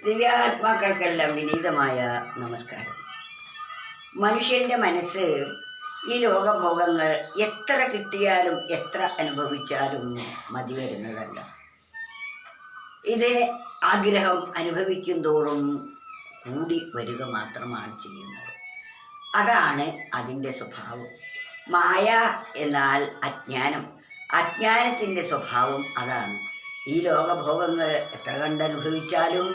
ദിവ്യാത്മാക്കൾക്കെല്ലാം വിനീതമായ നമസ്കാരം. മനുഷ്യൻ്റെ മനസ്സ് ഈ ലോകഭോഗങ്ങൾ എത്ര കിട്ടിയാലും എത്ര അനുഭവിച്ചാലും മതി വരുന്നതല്ല. ഇത് ആഗ്രഹം അനുഭവിക്കും തോറും കൂടി വരിക മാത്രമാണ് ചെയ്യുന്നത്. അതാണ് അതിൻ്റെ സ്വഭാവം. മായ എന്നാൽ അജ്ഞാനം. അജ്ഞാനത്തിൻ്റെ സ്വഭാവം അതാണ്. ഈ ലോകഭോഗങ്ങൾ എത്ര കണ്ടനുഭവിച്ചാലും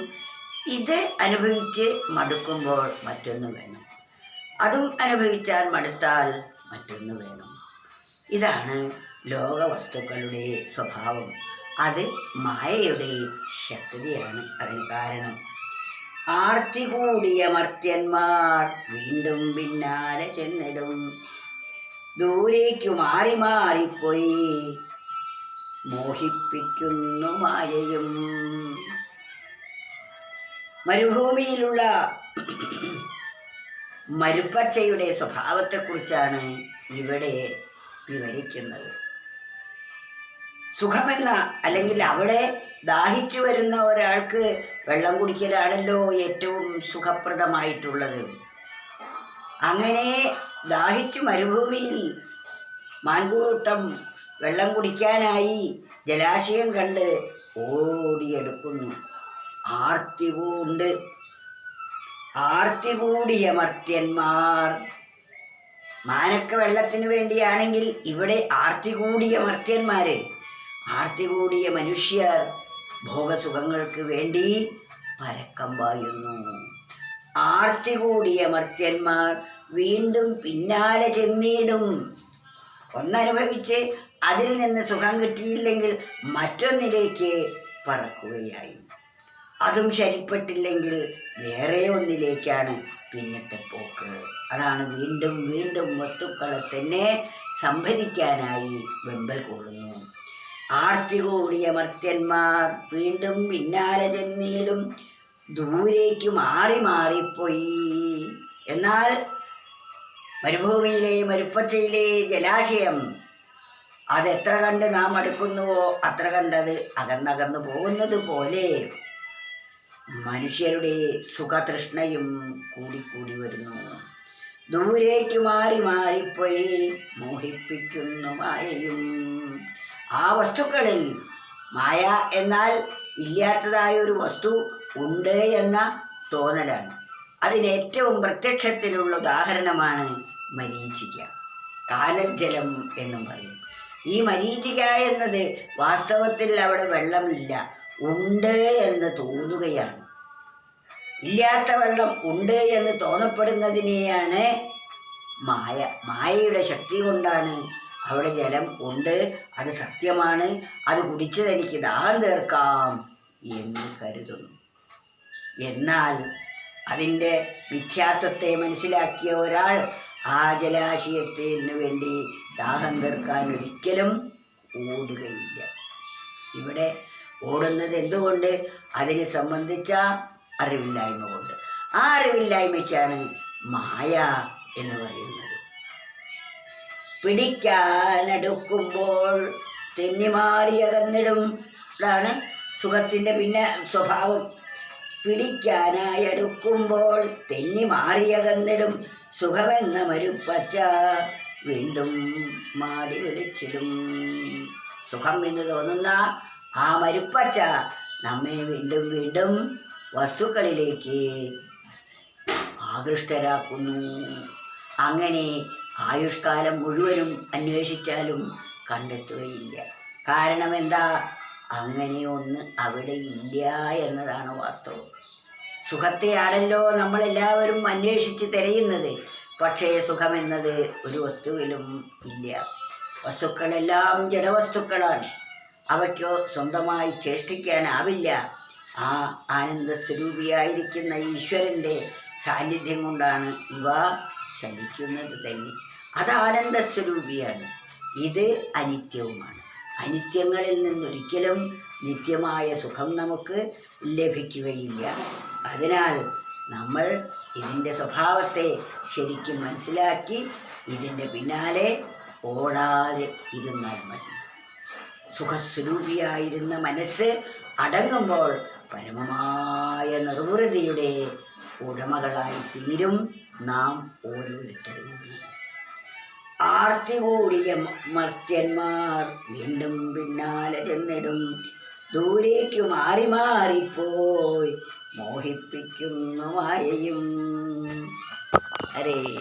ഇത് അനുഭവിച്ച് മടുക്കുമ്പോൾ മറ്റൊന്ന് വേണം, അതും അനുഭവിച്ചാൽ മടുത്താൽ മറ്റൊന്ന് വേണം. ഇതാണ് ലോകവസ്തുക്കളുടെ സ്വഭാവം. അത് മായയുടെ ശക്തിയാണ് അതിന് കാരണം. ആർത്തി കൂടിയ മർത്യന്മാർ വീണ്ടും പിന്നാലെ ചെന്നിടും, ദൂരേക്കു മാറി മാറിപ്പോയി മോഹിപ്പിക്കുന്നു മായയും. മരുഭൂമിയിലുള്ള മരുപ്പച്ചയുടെ സ്വഭാവത്തെക്കുറിച്ചാണ് ഇവിടെ വിവരിക്കുന്നത്. സുഖമെന്ന അല്ലെങ്കിൽ അവിടെ ദാഹിച്ചു വരുന്ന ഒരാൾക്ക് വെള്ളം കുടിക്കലാണല്ലോ ഏറ്റവും സുഖപ്രദമായിട്ടുള്ളത്. അങ്ങനെ ദാഹിച്ചു മരുഭൂമിയിൽ മാൻകൂട്ടം വെള്ളം കുടിക്കാനായി ജലാശയം കണ്ട് ഓടിയെടുക്കുന്നു. ആർത്തി കൂടിയ മർത്യന്മാർ. മാനക്ക വെള്ളത്തിന് വേണ്ടിയാണെങ്കിൽ ഇവിടെ ആർത്തി കൂടിയ മർത്യന്മാര്, ആർത്തി കൂടിയ മനുഷ്യർ ഭോഗസുഖങ്ങൾക്ക് വേണ്ടി പരക്കം പായുന്നു. ആർത്തി കൂടിയ മർത്യന്മാർ വീണ്ടും പിന്നാലെ ചെന്നിടും. ഒന്നനുഭവിച്ച് അതിൽ നിന്ന് സുഖം കിട്ടിയില്ലെങ്കിൽ മറ്റൊന്നിലേക്ക് പറക്കുകയായി. അതും ശരിപ്പെട്ടില്ലെങ്കിൽ വേറെ ഒന്നിലേക്കാണ് പിന്നത്തെ പോക്ക്. അതാണ് വീണ്ടും വീണ്ടും വസ്തുക്കളെ തന്നെ സംഭരിക്കാനായി വെമ്പൽ കൊള്ളുന്നു. ആർത്തി കൂടിയ മർത്യന്മാർ വീണ്ടും പിന്നാലെ ചെന്നിടും, ദൂരേക്ക് മാറി മാറിപ്പോയി. എന്നാൽ മരുഭൂമിയിലെ മരുപ്പച്ചയിലെ ജലാശയം അതെത്ര കണ്ട് നാം അടുക്കുന്നുവോ അത്ര കണ്ടത് അകന്നകന്നു പോകുന്നത് പോലെ മനുഷ്യരുടെ സുഖതൃഷ്ണയും കൂടിക്കൂടി വരുന്നു. ദൂരേക്ക് മാറി മാറിപ്പോയി മോഹിപ്പിക്കുന്നു മായയും. ആ വസ്തുക്കളിൽ മായ എന്നാൽ ഇല്ലാത്തതായ ഒരു വസ്തു ഉണ്ട് എന്ന തോന്നലാണ്. അതിനേറ്റവും പ്രത്യക്ഷത്തിലുള്ള ഉദാഹരണമാണ് മരീചിക, കാനൽ ജലം എന്നും പറയും. ഈ മരീചിക എന്നത് വാസ്തവത്തിൽ അവിടെ വെള്ളമില്ല, ഉണ്ട് എന്ന് തോന്നുകയാണ്. ഇല്ലാത്ത വെള്ളം ഉണ്ട് എന്ന് തോന്നപ്പെടുന്നതിനെയാണ് മായ. മായയുടെ ശക്തി കൊണ്ടാണ് അവിടെ ജലം ഉണ്ട്, അത് സത്യമാണ്, അത് കുടിച്ച് തനിക്ക് ദാഹം തീർക്കാം എന്ന് കരുതുന്നു. എന്നാൽ അതിൻ്റെ മിഥ്യാത്വത്തെ മനസ്സിലാക്കിയ ഒരാൾ ആ ജലാശയത്തിന് വേണ്ടി ദാഹം തീർക്കാൻ ഒരിക്കലും ഓടുകയില്ല. ഇവിടെ ഓടുന്നത് എന്തുകൊണ്ട്? അതിനെ സംബന്ധിച്ച അറിവില്ലായ്മ കൊണ്ട്. ആ അറിവില്ലായ്മയ്ക്കാണ് മായ എന്ന് പറയുന്നത്. പിടിക്കാനടുക്കുമ്പോൾ തെന്നിമാറി അകന്നിടും. അതാണ് സുഖത്തിൻ്റെ പിന്നെ സ്വഭാവം. പിടിക്കാനായി അടുക്കുമ്പോൾ തെന്നി മാറിയകന്നിടും, സുഖമെന്ന മരുപ്പച്ച വീണ്ടും മാടി വിളിച്ചിടും. സുഖം എന്ന് തോന്നുന്ന ആ മരുപ്പച്ച നമ്മെ വീണ്ടും വീണ്ടും വസ്തുക്കളിലേക്ക് ആകൃഷ്ടരാക്കുന്നു. അങ്ങനെ ആയുഷ്കാലം മുഴുവനും അന്വേഷിച്ചാലും കണ്ടെത്തുകയില്ല. കാരണം എന്താ? അങ്ങനെ ഒന്ന് അവിടെ ഇല്ല എന്നതാണ് വാസ്തവം. സുഖത്തെയാണല്ലോ നമ്മളെല്ലാവരും അന്വേഷിച്ച് തിരയുന്നത്. പക്ഷേ സുഖമെന്നത് ഒരു വസ്തുവിലും ഇല്ല. വസ്തുക്കളെല്ലാം ജഡവസ്തുക്കളാണ്. അവയ്ക്കോ സ്വന്തമായി ചേഷ്ടിക്കാനാവില്ല. ആ ആനന്ദസ്വരൂപിയായിരിക്കുന്ന ഈശ്വരൻ്റെ സാന്നിധ്യം കൊണ്ടാണ് ഇവ ചലിക്കുന്നത് തന്നെ. അത് ആനന്ദസ്വരൂപിയാണ്. ഇത് അനിത്യവുമാണ്. അനിത്യങ്ങളിൽ നിന്നൊരിക്കലും നിത്യമായ സുഖം നമുക്ക് ലഭിക്കുകയില്ല. അതിനാൽ നമ്മൾ ഇതിൻ്റെ സ്വഭാവത്തെ ശരിക്കും മനസ്സിലാക്കി ഇതിൻ്റെ പിന്നാലെ ഓടാതെ ഇരുന്നാൽ മതി. സുഖസ്വരൂപിയായിരുന്ന മനസ്സ് അടങ്ങുമ്പോൾ പരമമായ നിർവൃതിയുടെ ഉടമകളായി തീരും നാം ഓരോരുത്തരും. ആർത്തി കൂടിയ മർത്യന്മാർ വീണ്ടും പിന്നാലെ ചെന്നിടും, ദൂരേക്കു മാറി മാറിപ്പോയി മോഹിപ്പിക്കുന്നു മായയും. ഹരേ